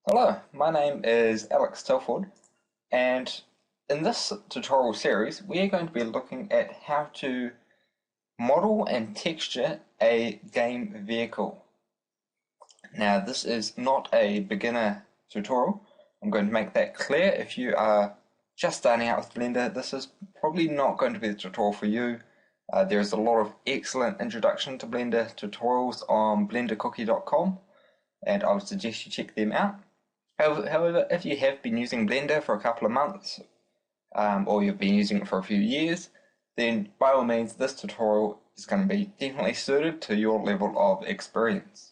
Hello, my name is Alex Telford, and in this tutorial series we are going to be looking at how to model and texture a game vehicle. Now this is not a beginner tutorial. I'm going to make that clear. If you are just starting out with Blender, this is probably not going to be the tutorial for you. There's a lot of excellent introduction to Blender tutorials on blendercookie.com, and I would suggest you check them out. However, if you have been using Blender for a couple of months, or you've been using it for a few years, then by all means this tutorial is going to be definitely suited to your level of experience.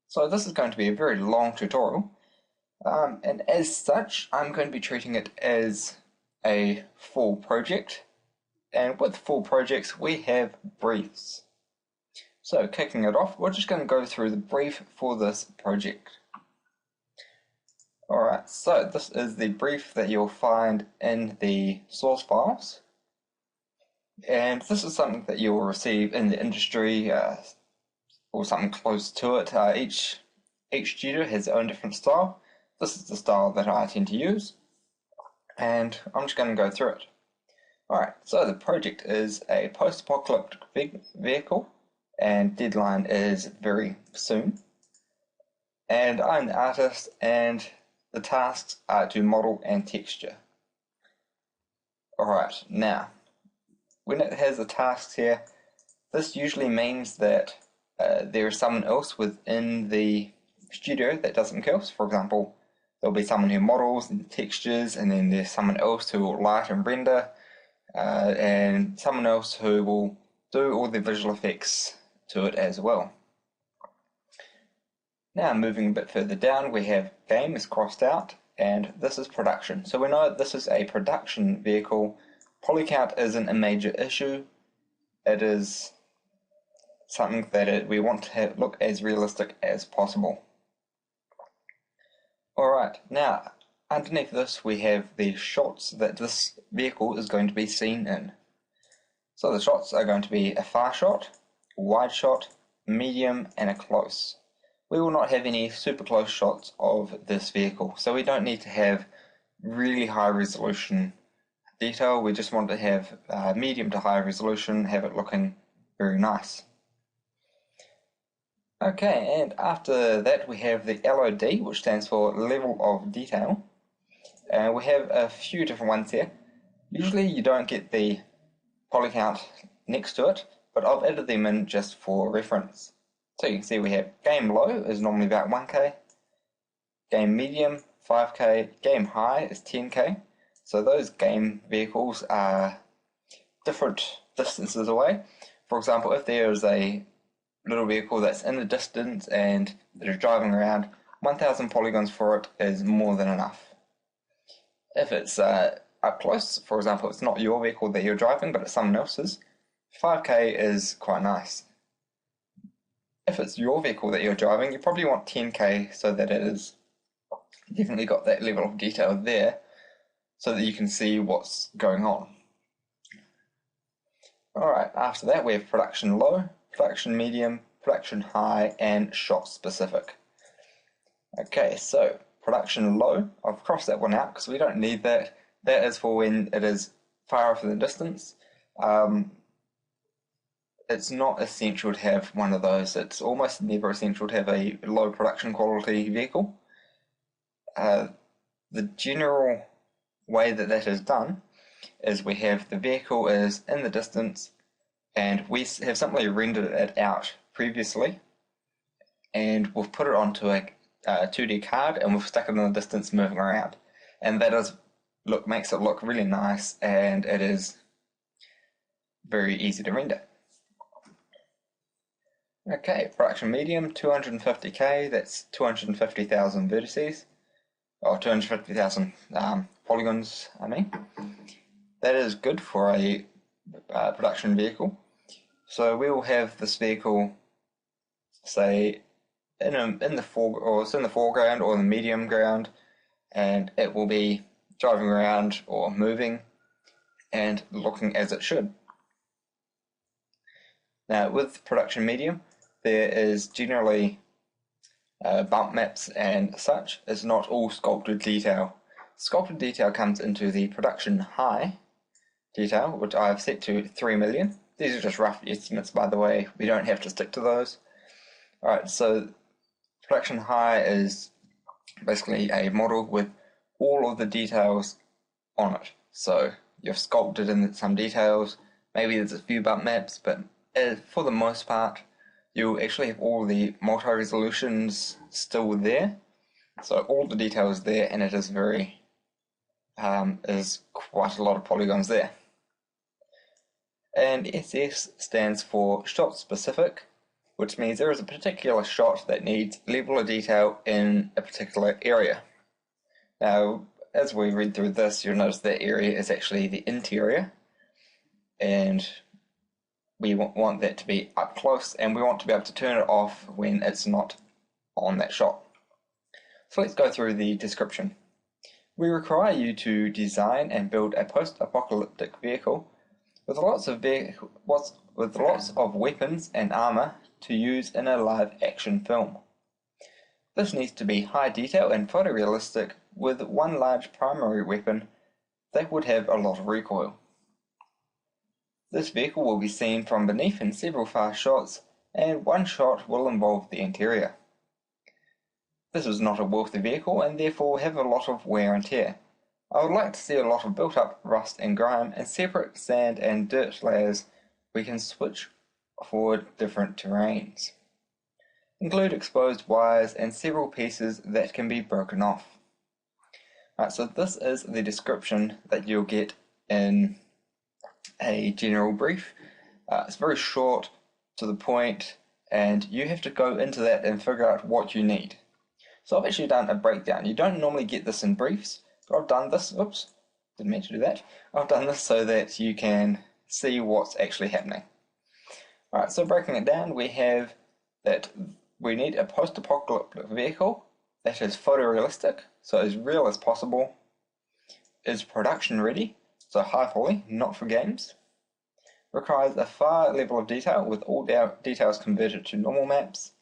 So this is going to be a very long tutorial, and as such I'm going to be treating it as a full project, and with full projects we have briefs. So kicking it off, we're just going to go through the brief for this project. Alright, so this is the brief that you'll find in the source files. And this is something that you'll receive in the industry, or something close to it. Each studio has their own different style. This is the style that I tend to use, and I'm just going to go through it. Alright, so the project is a post-apocalyptic vehicle, and deadline is very soon. And I'm the artist, and the tasks are to model and texture. Alright, now, when it has the tasks here, this usually means that there is someone else within the studio that does something else. For example, there'll be someone who models and textures, and then there's someone else who will light and render, and someone else who will do all the visual effects to it as well. Now moving a bit further down, we have game is crossed out, and this is production. So we know this is a production vehicle. Polycount isn't a major issue. It is something that we want to look as realistic as possible. Alright, now underneath this we have the shots that this vehicle is going to be seen in. So the shots are going to be a far shot, wide shot, medium, and a close. We will not have any super close shots of this vehicle, so we don't need to have really high resolution detail. We just want to have medium to high resolution, have it looking very nice. Okay, and after that we have the LOD, which stands for level of detail. And we have a few different ones here. Usually you don't get the poly count next to it, but I've added them in just for reference. So you can see we have game low is normally about 1K, game medium 5K, game high is 10K. So those game vehicles are different distances away. For example, if there is a little vehicle that's in the distance and that is driving around, 1000 polygons for it is more than enough. If it's up close, for example, it's not your vehicle that you're driving, but it's someone else's, 5K is quite nice. If it's your vehicle that you're driving, you probably want 10K so that it is definitely got that level of detail there so that you can see what's going on. Alright, after that we have production low, production medium, production high, and shot specific. Okay, so production low, I've crossed that one out because we don't need that. That is for when it is far off in the distance. It's not essential to have one of those. It's almost never essential to have a low production quality vehicle. The general way that is done is we have the vehicle is in the distance, and we have simply rendered it out previously, and we've put it onto a 2D card, and we've stuck it in the distance moving around, and that makes it look really nice, and it is very easy to render. Okay, production medium, 250K, that's 250,000 vertices, or 250,000 polygons, I mean. That is good for a production vehicle. So we will have this vehicle, say, in the foreground or in the medium ground, and it will be driving around or moving and looking as it should. Now with production medium, there is generally bump maps and such is not all sculpted detail. Sculpted detail comes into the production high detail, which I've set to 3 million. These are just rough estimates, by the way. We don't have to stick to those. Alright, so production high is basically a model with all of the details on it. So you've sculpted in some details, maybe there's a few bump maps, but for the most part, you'll actually have all the multi-resolutions still there. So all the detail is there, and it is is quite a lot of polygons there. And SS stands for shot specific, which means there is a particular shot that needs level of detail in a particular area. Now, as we read through this, you'll notice that area is actually the interior, and we want that to be up close, and we want to be able to turn it off when it's not on that shot. So let's go through the description. We require you to design and build a post-apocalyptic vehicle with lots of weapons and armor to use in a live-action film. This needs to be high detail and photorealistic, with one large primary weapon that would have a lot of recoil. This vehicle will be seen from beneath in several fast shots, and one shot will involve the interior. This is not a wealthy vehicle and therefore will have a lot of wear and tear. I would like to see a lot of built-up rust and grime and separate sand and dirt layers we can switch for different terrains. Include exposed wires and several pieces that can be broken off. Right, so this is the description that you'll get in a general brief. It's very short, to the point, and you have to go into that and figure out what you need. So I've actually done a breakdown. You don't normally get this in briefs, but I've done this, oops, didn't mean to do that. I've done this so that you can see what's actually happening. Alright, so breaking it down, we have that we need a post-apocalyptic vehicle that is photorealistic, so as real as possible, is production ready, so high poly, not for games, requires a far level of detail with all details converted to normal maps,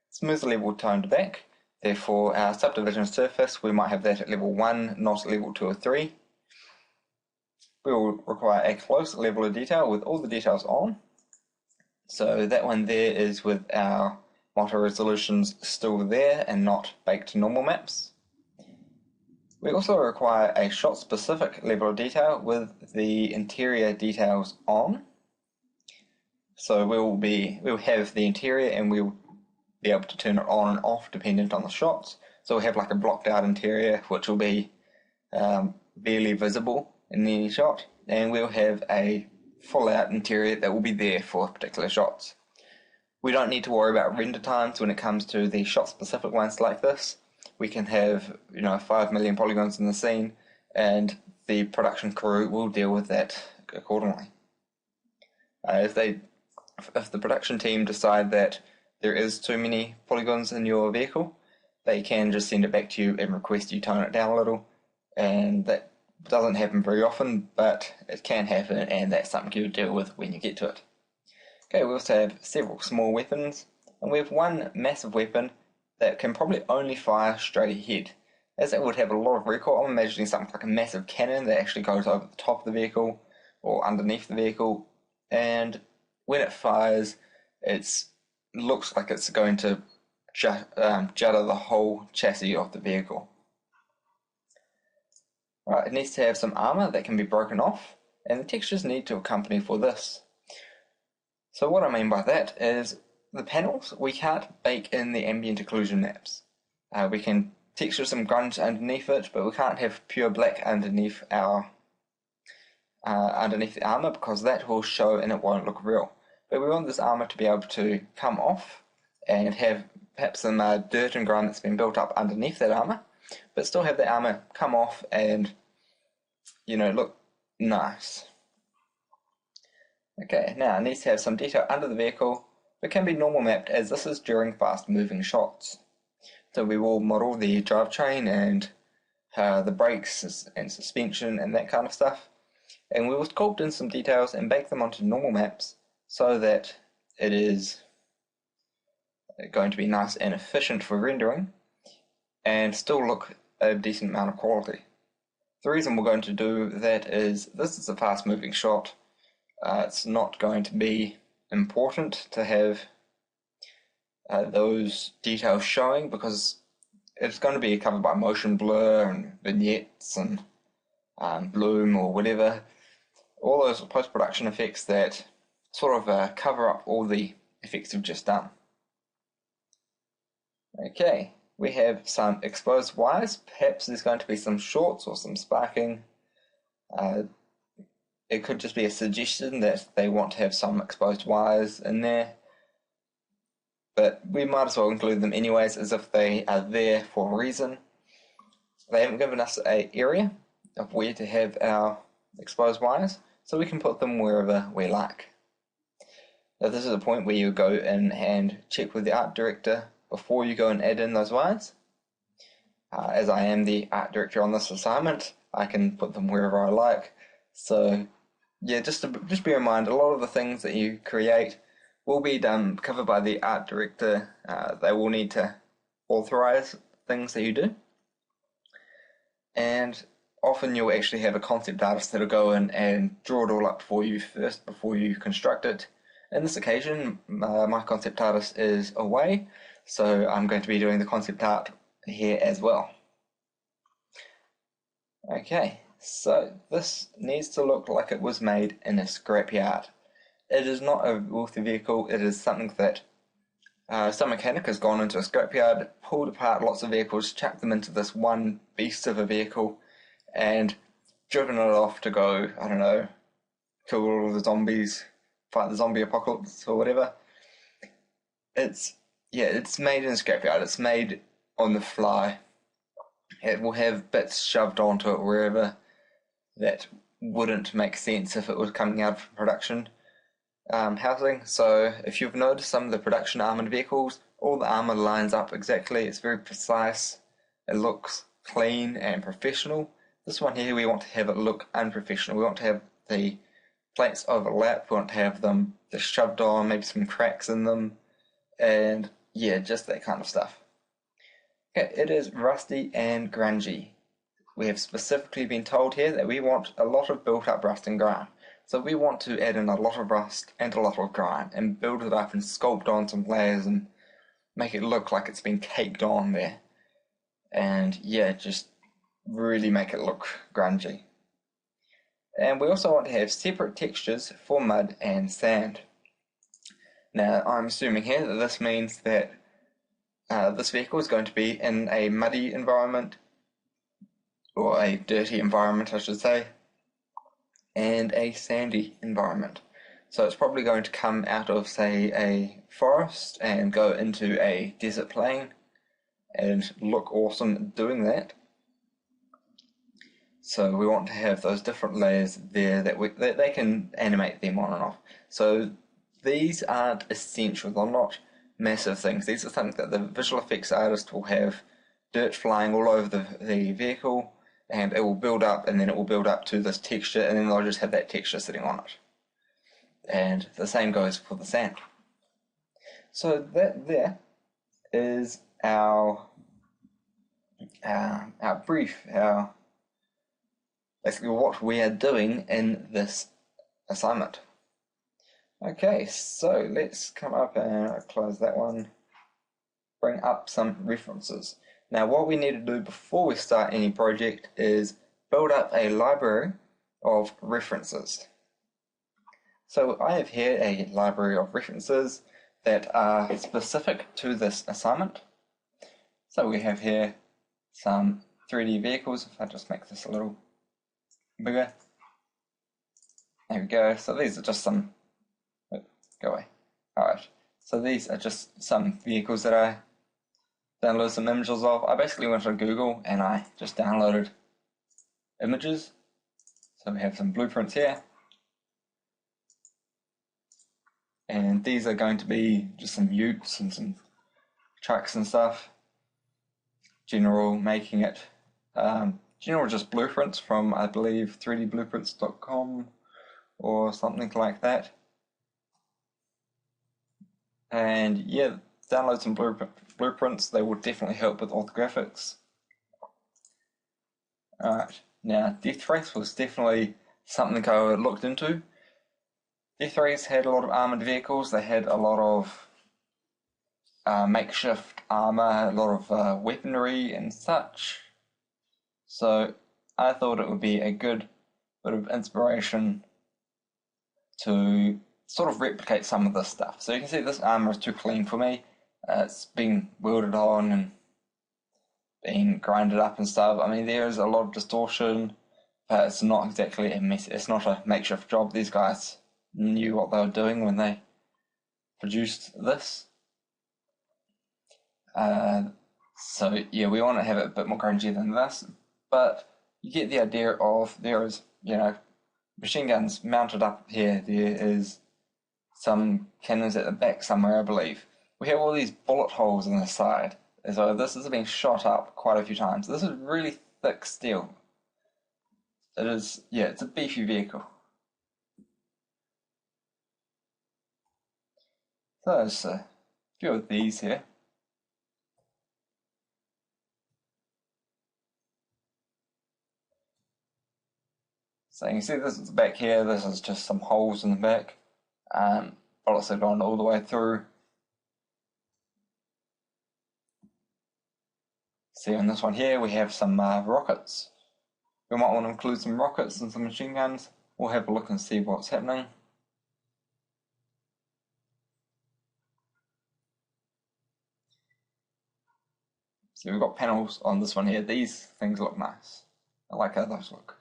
smooth level toned back, therefore our subdivision surface, we might have that at level 1, not level 2 or 3. We will require a close level of detail with all the details on, so that one there is with our multi-resolutions still there and not baked to normal maps. We also require a shot-specific level of detail with the interior details on. So we'll have the interior and we'll be able to turn it on and off dependent on the shots. So we'll have like a blocked out interior which will be barely visible in any shot, and we'll have a full out interior that will be there for particular shots. We don't need to worry about render times when it comes to the shot-specific ones like this. We can have 5 million polygons in the scene, and the production crew will deal with that accordingly. If the production team decide that there is too many polygons in your vehicle, they can just send it back to you and request you tone it down a little, and that doesn't happen very often, but it can happen, and that's something you deal with when you get to it. Okay, we also have several small weapons, and we have one massive weapon that can probably only fire straight ahead, as it would have a lot of recoil. I'm imagining something like a massive cannon that actually goes over the top of the vehicle or underneath the vehicle, and when it fires, it looks like it's going to judder the whole chassis of the vehicle. Right, it needs to have some armor that can be broken off, and the textures need to accompany for this. So what I mean by that is the panels, we can't bake in the ambient occlusion maps. We can texture some grunge underneath it, but we can't have pure black underneath the armor, because that will show and it won't look real. But we want this armor to be able to come off and have perhaps some dirt and grime that's been built up underneath that armor, but still have the armor come off and look nice. Okay, now it needs to have some detail under the vehicle, but can be normal mapped, as this is during fast moving shots. So we will model the drivetrain and the brakes and suspension and that kind of stuff, and we will sculpt in some details and bake them onto normal maps so that it is going to be nice and efficient for rendering and still look a decent amount of quality. The reason we're going to do that is this is a fast moving shot. It's not going to be important to have those details showing because it's going to be covered by motion blur and vignettes and bloom or whatever. All those post-production effects that sort of cover up all the effects we've just done. Okay, we have some exposed wires. Perhaps there's going to be some shorts or some sparking. It could just be a suggestion that they want to have some exposed wires in there, but we might as well include them anyways as if they are there for a reason. They haven't given us an area of where to have our exposed wires, so we can put them wherever we like. Now this is a point where you go in and check with the art director before you go and add in those wires. As I am the art director on this assignment, I can put them wherever I like. So yeah, just bear in mind, a lot of the things that you create will be covered by the art director. They will need to authorize things that you do. And often you'll actually have a concept artist that'll go in and draw it all up for you first before you construct it. In this occasion, my concept artist is away, so I'm going to be doing the concept art here as well. Okay, so this needs to look like it was made in a scrapyard. It is not a wealthy vehicle, it is something that some mechanic has gone into a scrapyard, pulled apart lots of vehicles, chucked them into this one beast of a vehicle, and driven it off to go, I don't know, kill all the zombies, fight the zombie apocalypse or whatever. It's made in a scrapyard. It's made on the fly. It will have bits shoved onto it wherever that wouldn't make sense if it was coming out of production housing. So if you've noticed some of the production armoured vehicles, all the armour lines up exactly. It's very precise. It looks clean and professional. This one here, we want to have it look unprofessional. We want to have the plates overlap. We want to have them just shoved on, maybe some cracks in them, and yeah, just that kind of stuff. Okay, it is rusty and grungy. We have specifically been told here that we want a lot of built-up rust and grime. So we want to add in a lot of rust and a lot of grime and build it up and sculpt on some layers and make it look like it's been caked on there. And yeah, just really make it look grungy. And we also want to have separate textures for mud and sand. Now I'm assuming here that this means that this vehicle is going to be in a muddy environment, or a dirty environment I should say, and a sandy environment. So it's probably going to come out of, say, a forest and go into a desert plain and look awesome doing that. So we want to have those different layers there that they can animate them on and off. So these aren't essential, they're not massive things. These are things that the visual effects artist will have dirt flying all over the vehicle, and it will build up, and then it will build up to this texture, and then they'll just have that texture sitting on it. And the same goes for the sand. So that there is our brief, basically what we are doing in this assignment. Okay, so let's come up and close that one, bring up some references. Now what we need to do before we start any project is build up a library of references. So I have here a library of references that are specific to this assignment. So we have here some 3D vehicles. If I just make this a little bigger. There we go. So these are just some, go away. Alright, so these are just some vehicles that I downloaded some images of. I basically went to Google and I just downloaded images. So we have some blueprints here. And these are going to be just some utes and some trucks and stuff. General making it. General just blueprints from, I believe, 3dblueprints.com or something like that. And yeah, download some blueprints. They will definitely help with all the graphics. Alright, now Death Race was definitely something I looked into. Death Race had a lot of armoured vehicles. They had a lot of makeshift armour, a lot of weaponry and such. So I thought it would be a good bit of inspiration to sort of replicate some of this stuff. So you can see this armour is too clean for me. It's been welded on and being grinded up and stuff. I mean, there is a lot of distortion, but it's not exactly a mess. It's not a makeshift job. These guys knew what they were doing when they produced this. So yeah, we want to have it a bit more grungy than this, but you get the idea of there is, machine guns mounted up here. There is some cannons at the back somewhere, I believe. We have all these bullet holes on the side. So this has been shot up quite a few times. This is really thick steel. It is, yeah, it's a beefy vehicle. So there's a few of these here. So you can see this is the back here. This is just some holes in the back. Bullets have gone all the way through. See, on this one here, we have some rockets. We might want to include some rockets and some machine guns. We'll have a look and see what's happening. So we've got panels on this one here. These things look nice. I like how those look.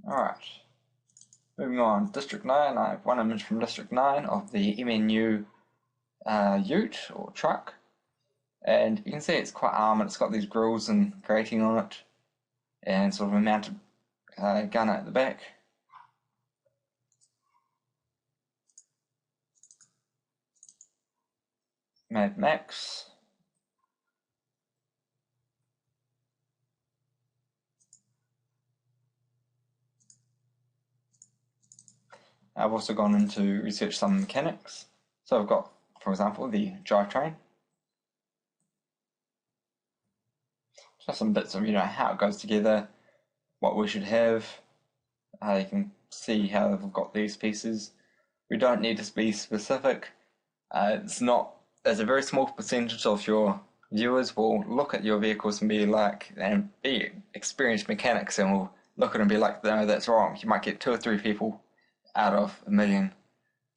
Alright. Moving on, District 9. I have one image from District 9 of the MNU ute or truck. And you can see it's quite armoured. It's got these grills and grating on it. And sort of a mounted gun at the back. Mad Max. I've also gone into research some mechanics. So I've got, for example, the drivetrain. Just some bits of, how it goes together, what we should have. You can see how they've got these pieces. We don't need to be specific. It's a very small percentage of your viewers will look at your vehicles and be experienced mechanics and will look at it and be like, no, that's wrong. You might get 2 or 3 people out of 1 million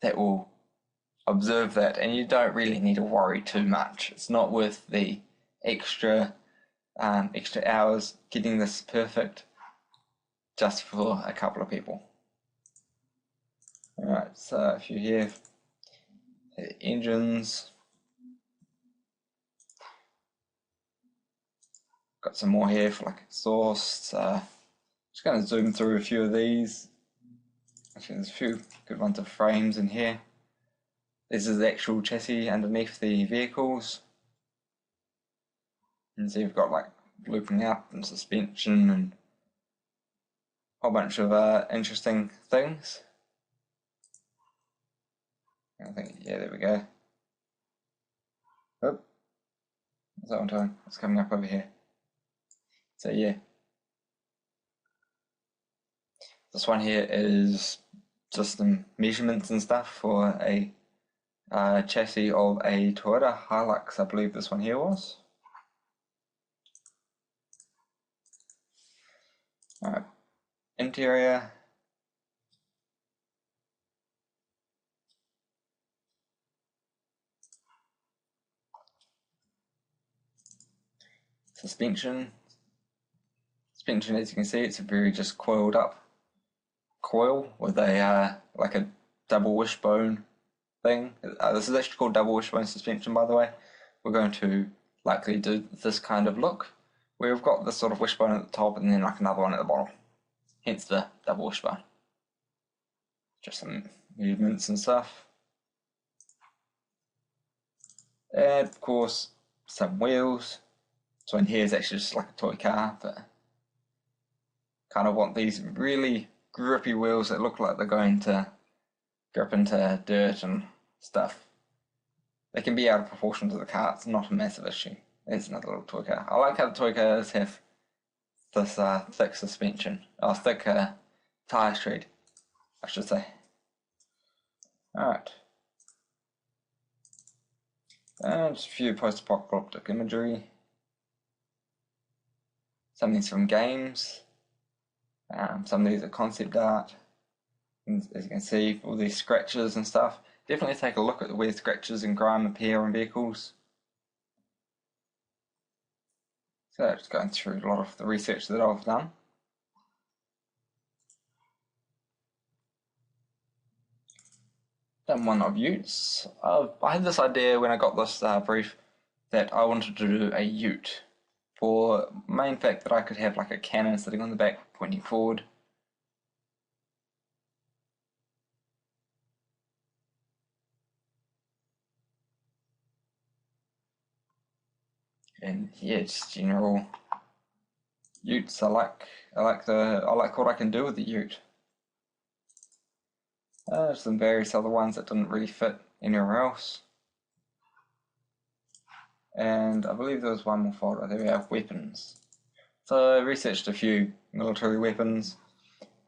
that will observe that, and you don't really need to worry too much. It's not worth the extra hours getting this perfect just for a couple of people. Alright, so if you have engines, got some more here for like exhaust. Just going to zoom through a few of these. Actually, there's a few good ones of frames in here. This is the actual chassis underneath the vehicles. And so you've got like looping up and suspension and a whole bunch of interesting things. I think, yeah, there we go. Oh, what's that one doing? It's coming up over here. So yeah. This one here is just some measurements and stuff for a chassis of a Toyota Hilux, I believe this one here was. Alright, interior. Suspension. Suspension, as you can see, it's a very just coiled up coil with a like a double wishbone thing. This is actually called double wishbone suspension, by the way. We're going to likely do this kind of look, where we've got this sort of wishbone at the top and then like another one at the bottom. Hence the double wishbone. Just some movements and stuff. And of course, some wheels. So in here is actually just like a toy car, but kind of want these really grippy wheels that look like they're going to grip into dirt and stuff. They can be out of proportion to the car. It's not a massive issue. There's another little toy car. I like how the toy cars have this thick suspension, or thick tyre tread, I should say. Alright. And just a few post-apocalyptic imagery. Some of these from games. Some of these are concept art. And as you can see, all these scratches and stuff. Definitely take a look at where scratches and grime appear on vehicles. So just going through a lot of the research that I've done. Done one of utes. I had this idea when I got this brief that I wanted to do a ute, for main fact that I could have like a cannon sitting on the back pointing forward. And yeah, just general utes. I like what I can do with the ute. Some various other ones that didn't really fit anywhere else. And I believe there was one more folder. There we have weapons. So I researched a few military weapons.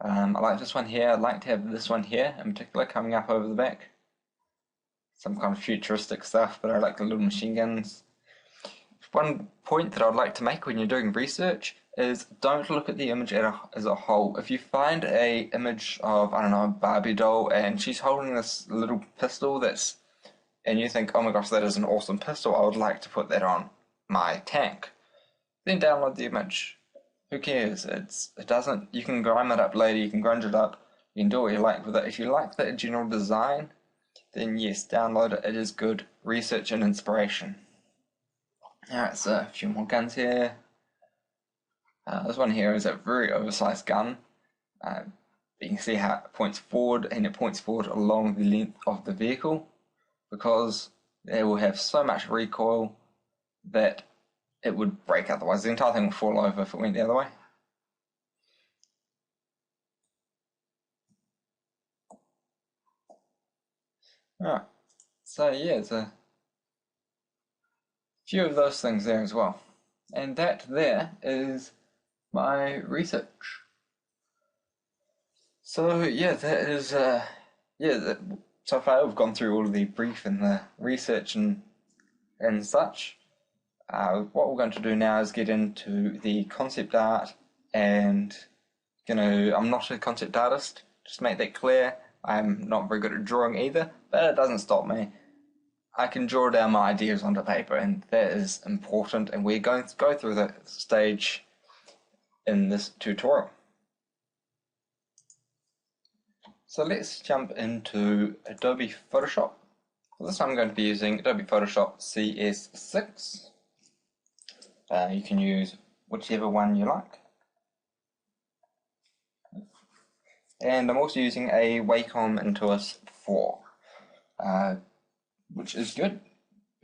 I like this one here. I'd like to have this one here in particular coming up over the back. Some kind of futuristic stuff, but I like the little machine guns. One point that I'd like to make when you're doing research is don't look at the image as a whole. If you find a image of, I don't know, a Barbie doll and she's holding this little pistol and you think, oh my gosh, that is an awesome pistol, I would like to put that on my tank, then download the image. Who cares? It doesn't, you can grime it up later, you can grunge it up, you can do what you like with it. If you like the general design, then yes, download it. It is good research and inspiration. Alright, so a few more guns here. This one here is a very oversized gun. You can see how it points forward, and it points forward along the length of the vehicle, because it will have so much recoil that it would break otherwise. The entire thing will fall over if it went the other way. Alright, so yeah, it's a few of those things there as well. And that there is my research. So yeah, that is so far we've gone through all of the brief and the research and such. What we're going to do now is get into the concept art, and I'm not a concept artist, just make that clear. I'm not very good at drawing either, but it doesn't stop me. I can draw down my ideas onto paper, and that is important, and we're going to go through that stage in this tutorial. So let's jump into Adobe Photoshop. For this I'm going to be using Adobe Photoshop CS6. You can use whichever one you like. And I'm also using a Wacom Intuos 4. Which is good.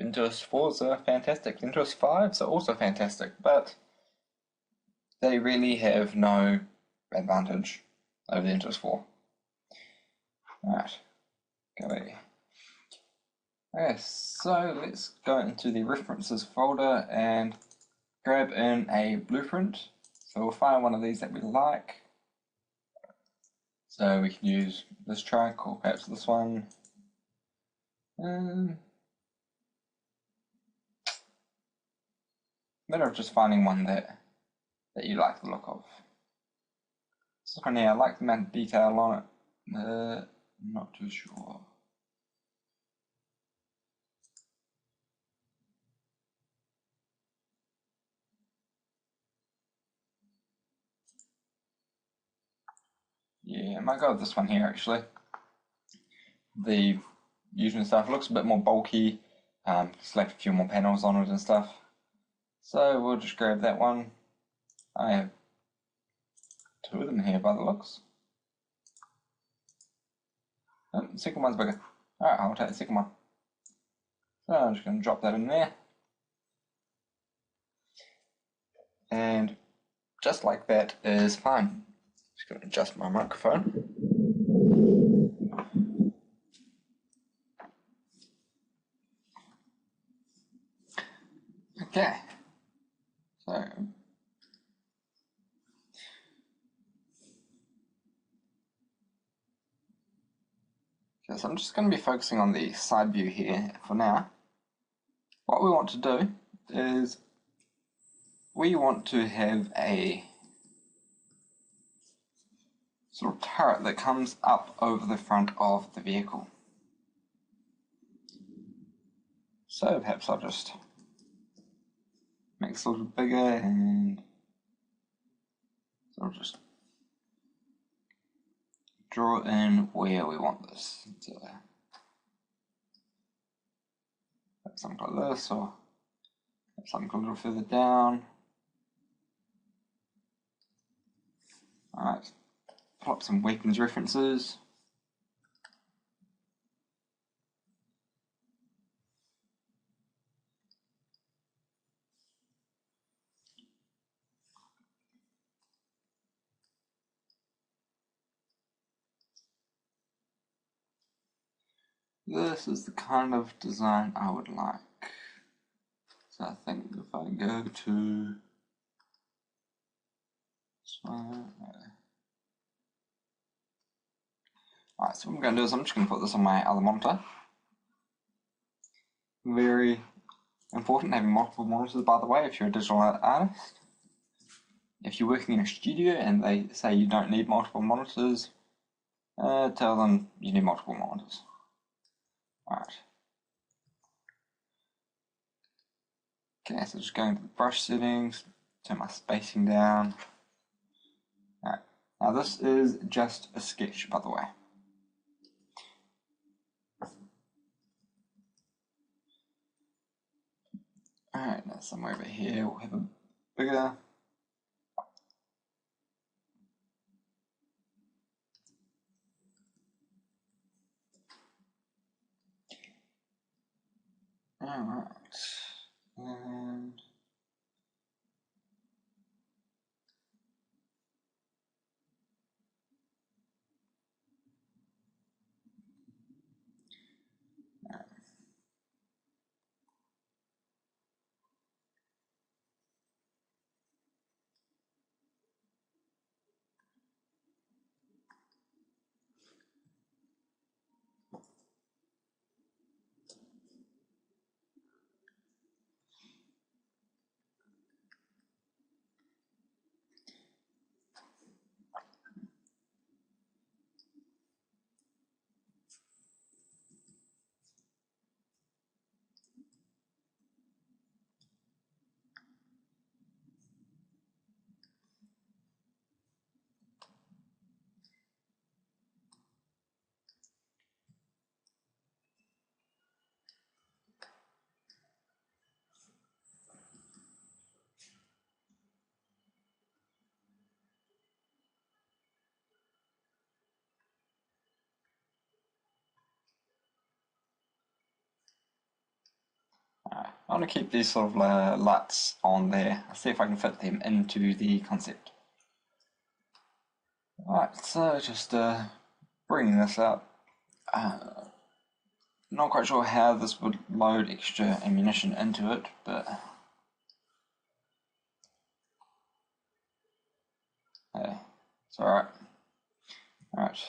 Intuos 4s are fantastic. Intuos 5s are also fantastic, but they really have no advantage over the Intuos 4. Alright, go away. Okay, so let's go into the references folder and grab in a blueprint. So we'll find one of these that we like. So we can use this truck or perhaps this one. Matter of just finding one that you like the look of. This one here, I like the amount of detail on it. Not too sure. Yeah, I might go with this one here actually. The usual stuff looks a bit more bulky. Select a few more panels on it and stuff. So we'll just grab that one. I have two of them here by the looks. Oh, the second one's bigger. Alright, I'll take the second one. So I'm just going to drop that in there. And just like that is fine. Just going to adjust my microphone. Okay, so I'm just going to be focusing on the side view here for now. What we want to do is we want to have a sort of turret that comes up over the front of the vehicle. So perhaps I'll just make this a little bigger and sort of just draw in where we want this. So something like this, or something a little further down. Alright, pull up some weapons references. This is the kind of design I would like. So I think if I go to alright, so what I'm going to do is I'm just going to put this on my other monitor. Very important having multiple monitors, by the way, if you're a digital artist. If you're working in a studio and they say you don't need multiple monitors, tell them you need multiple monitors. Alright. Okay, so just going to the brush settings, turn my spacing down. Alright, now this is just a sketch, by the way. Alright, now somewhere over here we'll have a bigger. Alright, and I want to keep these sort of lights on there. I'll see if I can fit them into the concept. Alright, so just bringing this up. Not quite sure how this would load extra ammunition into it, but hey, it's alright. Alright.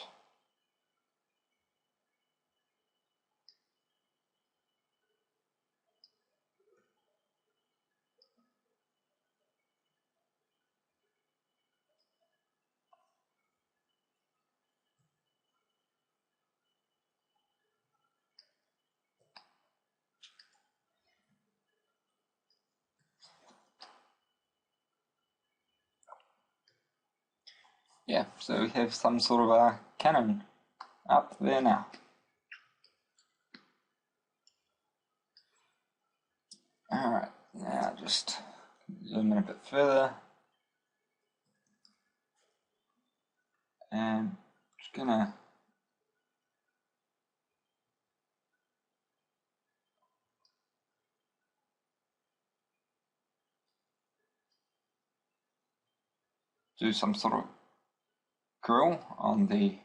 Yeah, so we have some sort of a cannon up there now. Alright, now just zoom in a bit further. And just gonna do some sort of grill on the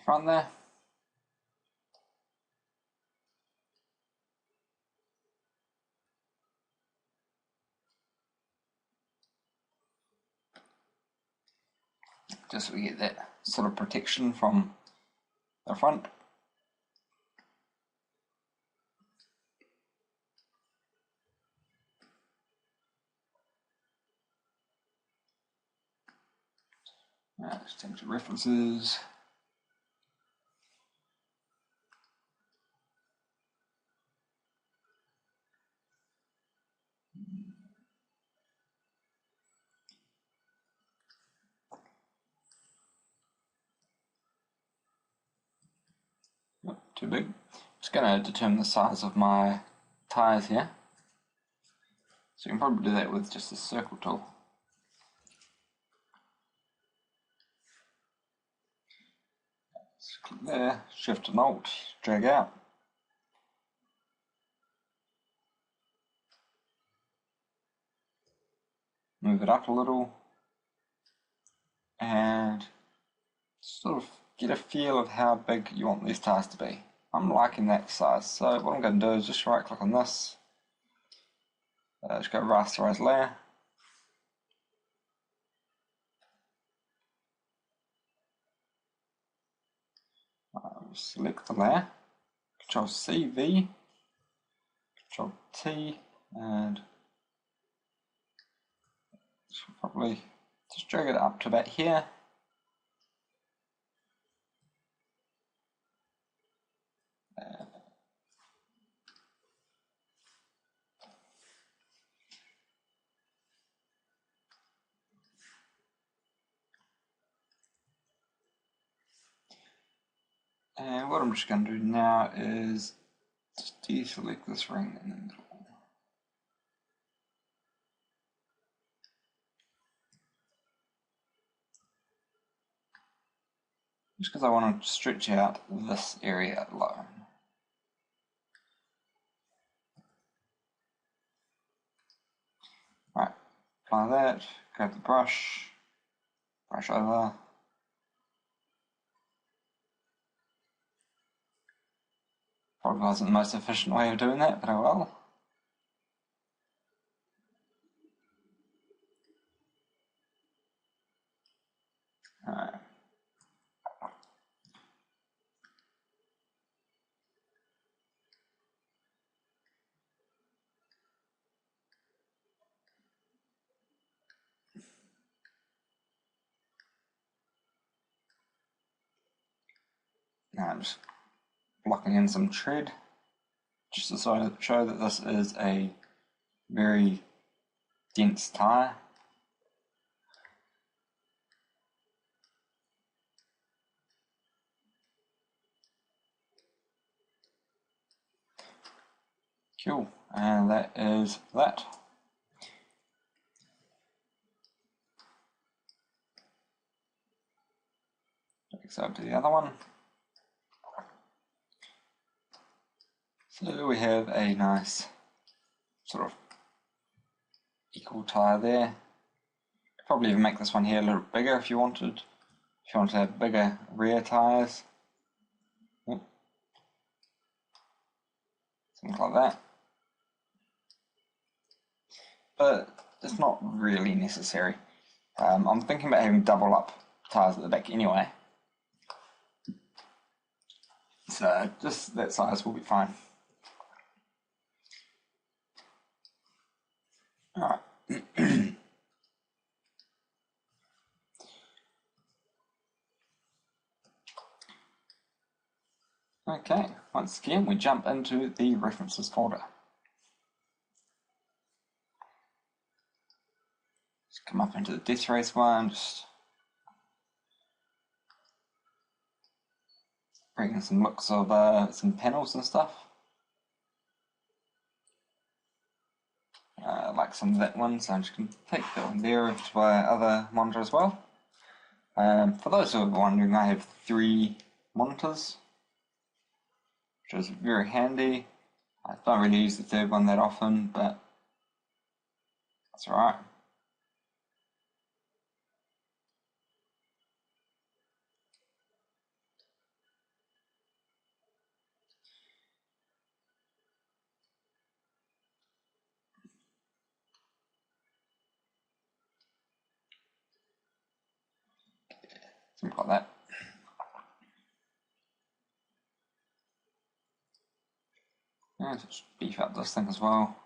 front there. Just so we get that sort of protection from the front. Let's change the references. Not too big. Just going to determine the size of my tyres here. So you can probably do that with just a circle tool. Just click there, Shift and Alt, drag out. Move it up a little. And sort of get a feel of how big you want these tyres to be. I'm liking that size, so what I'm going to do is just right click on this, just go rasterize layer, select the layer, Control C, V, Control T, and probably just drag it up to about here. And what I'm just going to do now is just deselect this ring in the middle. Just because I want to stretch out this area alone. Right, apply that, grab the brush over. Probably wasn't the most efficient way of doing that, but oh well. Alright. Now I'm just blocking in some tread, just to show that this is a very dense tyre. Cool, and that is that. Takes over to the other one. So we have a nice sort of equal tyre there. Probably even make this one here a little bigger if you wanted. If you want to have bigger rear tyres. Something like that. But it's not really necessary. I'm thinking about having double up tyres at the back anyway. So just that size will be fine. Alright. Okay, once again we jump into the references folder. Just come up into the death race one, just bring in some looks of some panels and stuff. I like some of that one, so I'm just going to take that one there to my other monitor as well. For those who are wondering, I have 3 monitors, which is very handy. I don't really use the third one that often, but that's alright. something like that. And just beef up this thing as well.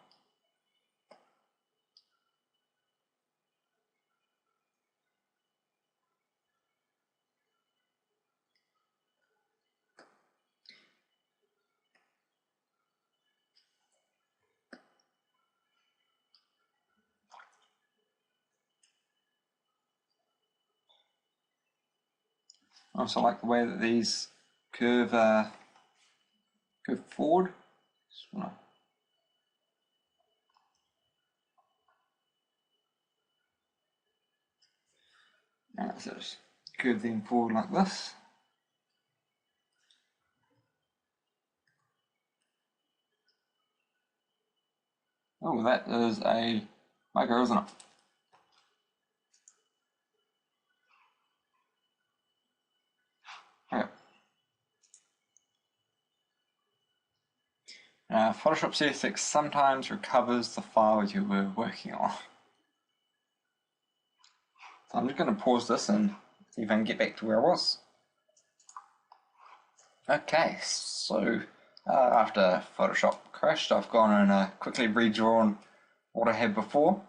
I also like the way that these curve forward. So just curve them forward like this. Oh, that is a micro, isn't it? Okay. Photoshop CS6 sometimes recovers the file you were working on. So I'm just going to pause this and see if I can get back to where I was. Okay, so after Photoshop crashed, I've gone and quickly redrawn what I had before.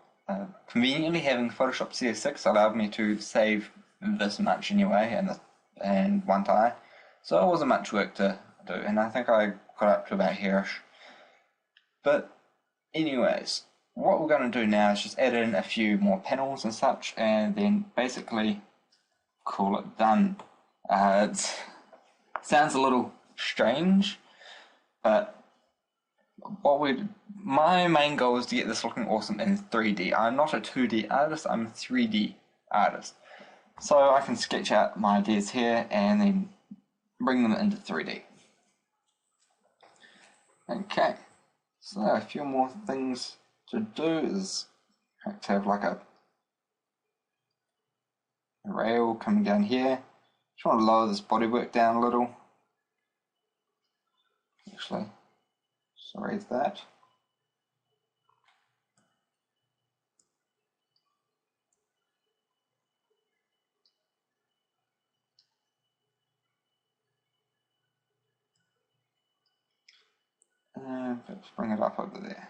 Conveniently, having Photoshop CS6 allowed me to save this much anyway, and one tile. So it wasn't much work to do, and I think I got up to about here-ish. But anyways, what we're going to do now is just add in a few more panels and such, and then basically call it done. It sounds a little strange, but my main goal is to get this looking awesome in 3D. I'm not a 2D artist, I'm a 3D artist. So I can sketch out my ideas here and then bring them into 3D. Okay, so a few more things to do is to have like a rail coming down here. Just want to lower this bodywork down a little. Actually, just erase that. And let's bring it up over there.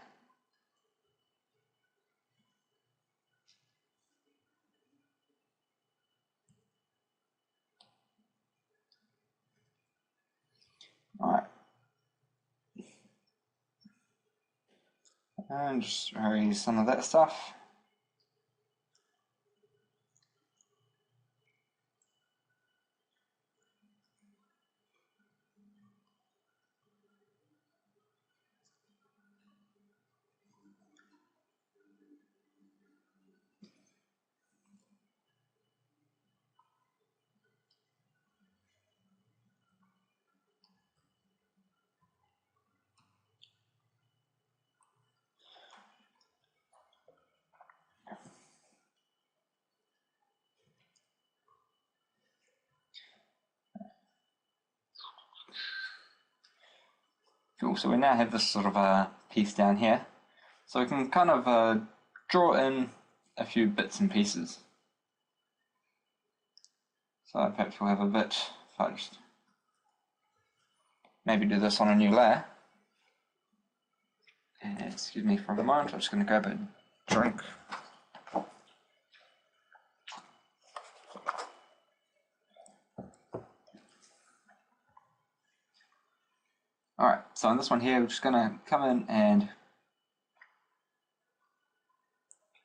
Alright. And just erase some of that stuff. Cool, so we now have this sort of a piece down here. So we can kind of draw in a few bits and pieces. So perhaps we'll have a bit, if I just maybe do this on a new layer. And excuse me for a moment, I'm just going to grab a drink. Alright, so on this one here, we're just going to come in and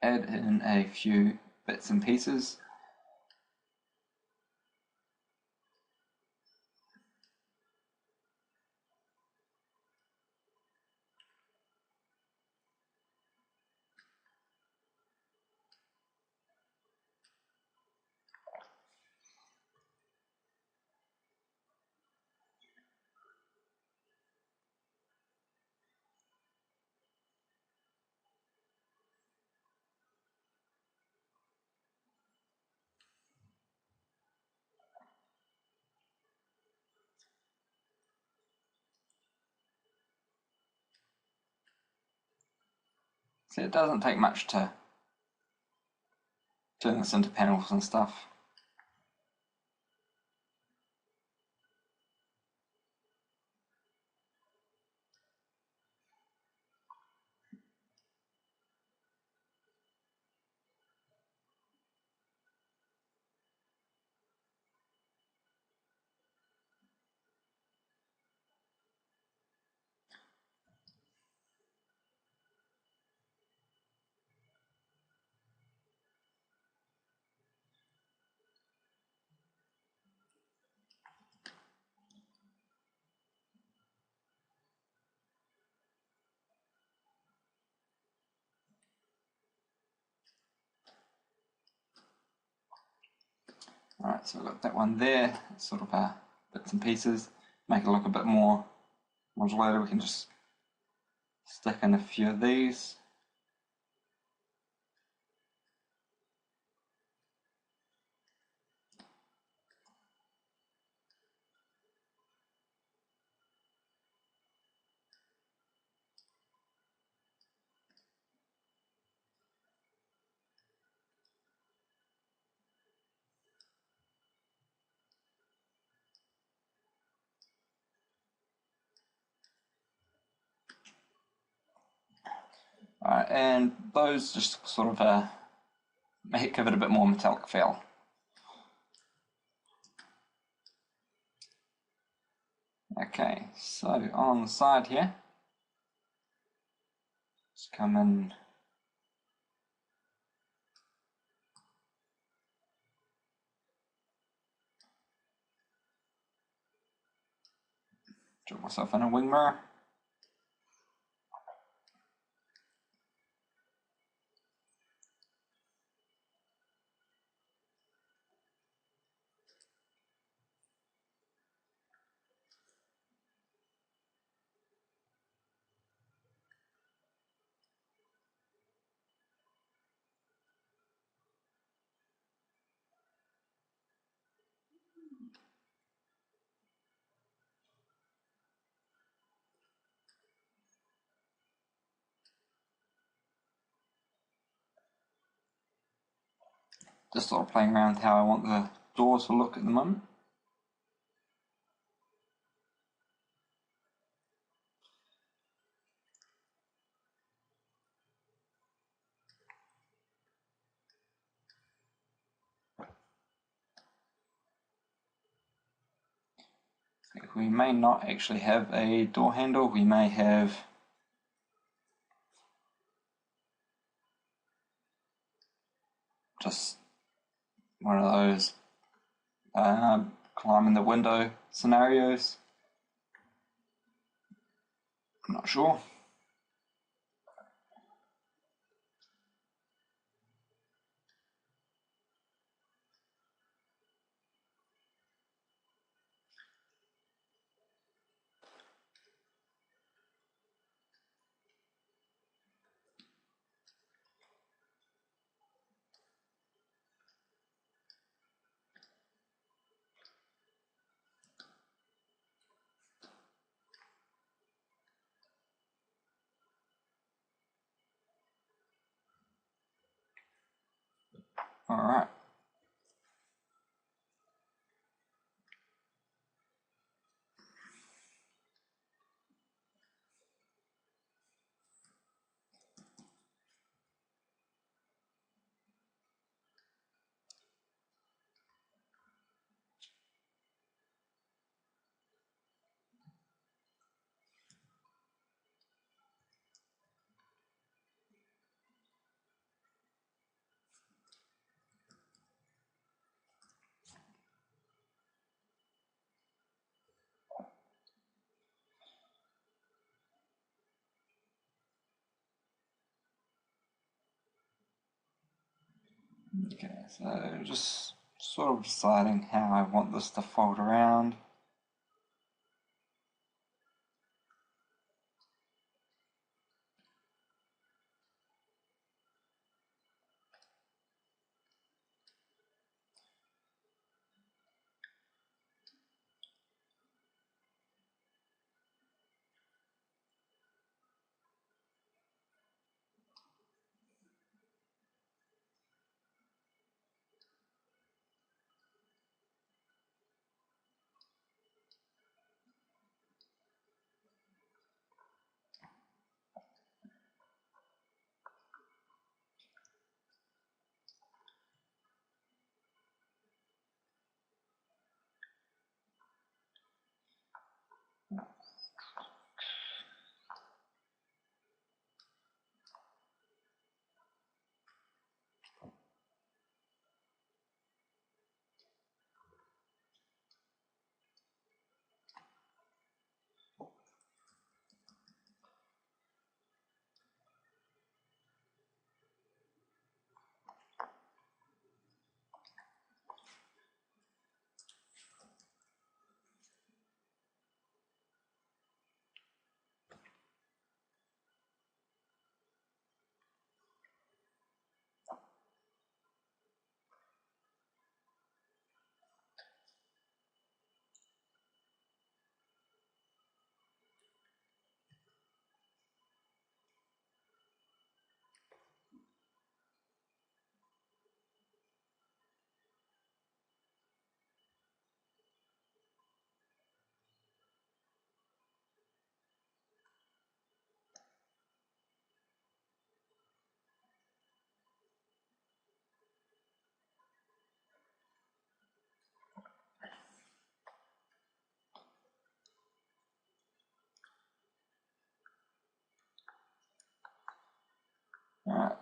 add in a few bits and pieces. See, it doesn't take much to turn this into panels and stuff. Alright, so we've got that one there, sort of bits and pieces. Make it look a bit more modulated. We can just stick in a few of these. Alright, and those just sort of give it a bit more metallic feel. Okay, so on the side here, just come in. Drop myself in a wing mirror. Just sort of playing around with how I want the doors to look at the moment. We may not actually have a door handle, we may have just one of those climbing the window scenarios. I'm not sure. Alright. Okay, so just sort of deciding how I want this to fold around.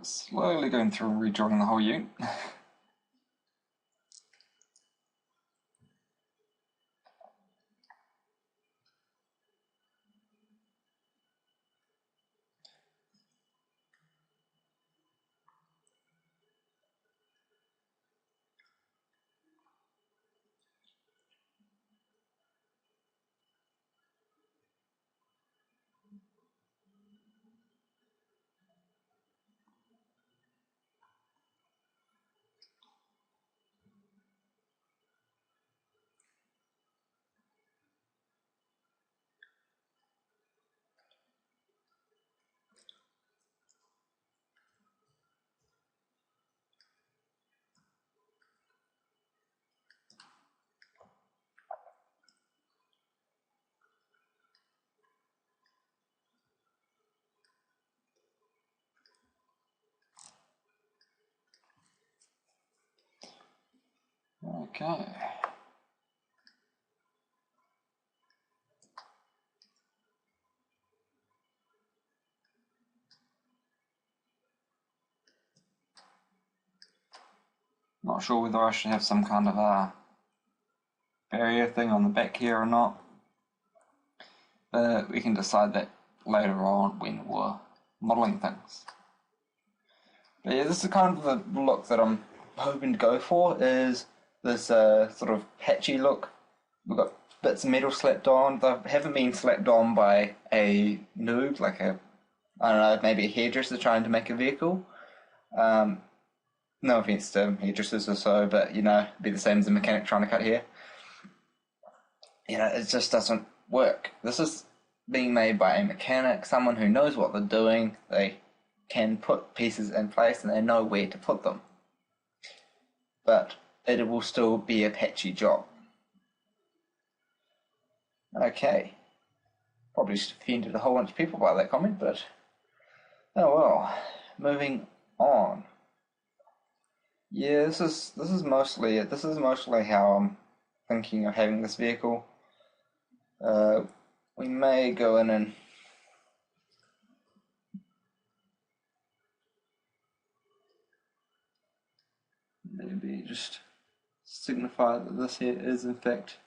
slowly going through and redrawing the whole ute. Okay. Not sure whether I should have some kind of a barrier thing on the back here or not. But we can decide that later on when we're modelling things. But yeah, this is kind of the look that I'm hoping to go for, is this sort of patchy look. We've got bits of metal slapped on. They haven't been slapped on by a noob, like a, I don't know, maybe a hairdresser trying to make a vehicle. No offense to hairdressers or so, but you know, it'd be the same as a mechanic trying to cut hair. You know, it just doesn't work. This is being made by a mechanic, someone who knows what they're doing. They can put pieces in place and they know where to put them. But it will still be a patchy job. Okay. Probably just offended a whole bunch of people by that comment, but oh well. Moving on. Yeah, this is mostly it. This is mostly how I'm thinking of having this vehicle. We may go in and maybe just signify that this here is in fact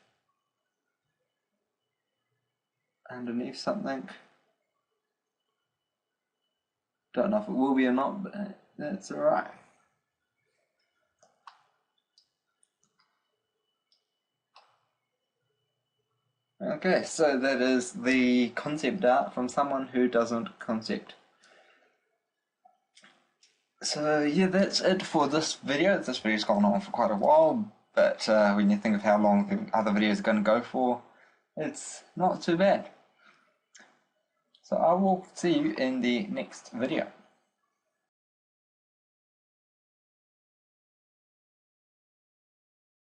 underneath something. Don't know if it will be or not, but that's alright. Okay, so that is the concept art from someone who doesn't concept. So yeah, that's it for this video. This video's gone on for quite a while, but when you think of how long the other videos are going to go for, it's not too bad. So I will see you in the next video.